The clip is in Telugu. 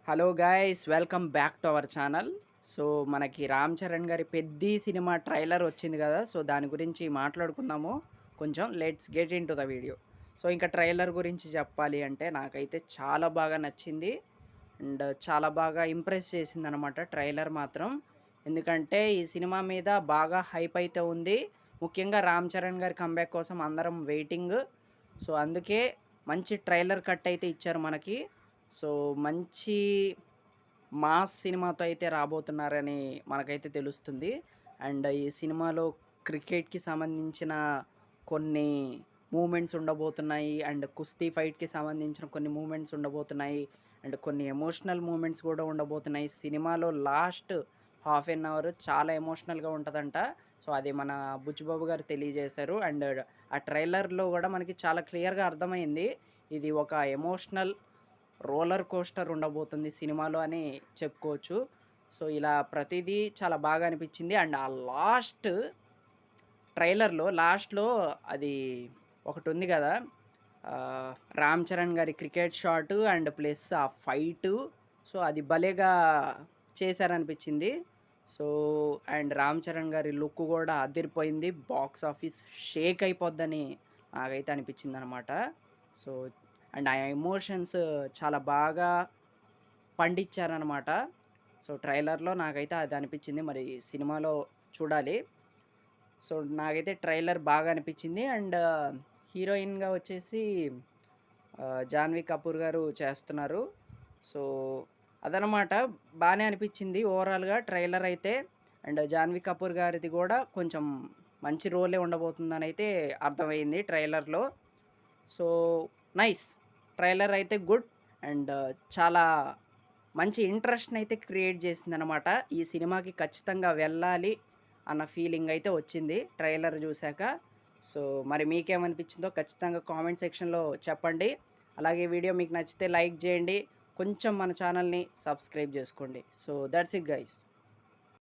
Hello guys, welcome back to our channel. So మనకి రామ్ చరణ్ గారి పెద్ది సినిమా ట్రైలర్ వచ్చింది కదా. సో దాని గురించి మాట్లాడుకుందాము. కొంచెం let's get in to the video. So ఇంకా ట్రైలర్ గురించి చెప్పాలి అంటే నాకైతే చాలా బాగా నచ్చింది అండ్ చాలా బాగా ఇంప్రెస్ చేసింది అనమాట ట్రైలర్ మాత్రం. ఎందుకంటే ఈ సినిమా మీద బాగా హైప్ అయితే ఉంది. ముఖ్యంగా రామ్ చరణ్ గారి కంబ్యాక్ కోసం అందరం వెయిటింగ్. సో అందుకే మంచి ట్రైలర్ కట్ అయితే ఇచ్చారు మనకి. సో మంచి మాస్ సినిమాతో అయితే రాబోతున్నారని మనకైతే తెలుస్తుంది. అండ్ ఈ సినిమాలో క్రికెట్‌కి సంబంధించిన కొన్ని మూవ్‌మెంట్స్ ఉండబోతున్నాయి. అండ్ కుస్తీ ఫైట్‌కి సంబంధించిన కొన్ని మూవ్‌మెంట్స్ ఉండబోతున్నాయి. అండ్ కొన్ని ఎమోషనల్ మూవ్‌మెంట్స్ కూడా ఉండబోతున్నాయి. సినిమాలో లాస్ట్ హాఫ్ ఎన్ అవర్ చాలా ఎమోషనల్‌గా ఉంటదంట. సో అది మన బుచ్చిబాబు గారు తెలియజేశారు. అండ్ ఆ ట్రైలర్‌లో కూడా మనకి చాలా క్లియర్‌గా అర్థమైంది. ఇది ఒక ఎమోషనల్ రోలర్ కోస్టర్ ఉండబోతుంది సినిమాలో అని చెప్పుకోవచ్చు. సో ఇలా ప్రతిదీ చాలా బాగా అనిపించింది. అండ్ ఆ ట్రైలర్‌లో లాస్ట్‌లో అది ఒకటుంది గదా! రామ్ చరణ్ గారి క్రికెట్ షాటు అండ్ ప్లస్ ఆ ఫైటు. సో అది భలేగా చేశారనిపించింది. సో అండ్ రామ్ చరణ్ గారి లుక్ గూడా అదిరిపోయింది. బాక్స్ ఆఫీస్ షేక్ అయిపోద్దని నాకైతే అనిపించిందనమాట. సో అండ్ ఆ ఎమోషన్స్ చాలా బాగా పండించారనమాట. సో ట్రైలర్‌లో నాకైతే అది అనిపించింది. మరి సినిమాలో చూడాలి. సో నాకైతే ట్రైలర్ బాగా అనిపించింది. అండ్ హీరోయిన్‌గా వచ్చేసి జాన్వీ కపూర్ గారు చేస్తున్నారు. సో అదనమాట. బానే అనిపించింది ఓవరాల్‌గా ట్రైలర్ అయితే. అండ్ జాన్వీ కపూర్ గారిది గూడా కొంచెం మంచి రోలే ఉండబోతుందనైతే అర్థమైంది ట్రైలర్‌లో. So nice. ట్రైలర్ అయితే గుడ్. అండ్ చాలా మంచి ఇంట్రెస్ట్‌నైతే క్రియేట్ చేసిందనమాట. ఈ సినిమాకి ఖచ్చితంగా వెళ్ళాలి అన్న ఫీలింగ్ అయితే వచ్చింది ట్రైలర్ చూసాక. సో మరి మీకేమనిపించిందో ఖచ్చితంగా కామెంట్ సెక్షన్‌లో చెప్పండి. అలాగే వీడియో మీకు నచ్చితే లైక్ చేయండి. కొంచెం మన ఛానల్‌ని సబ్స్క్రైబ్ చేసుకోండి. So that's it guys.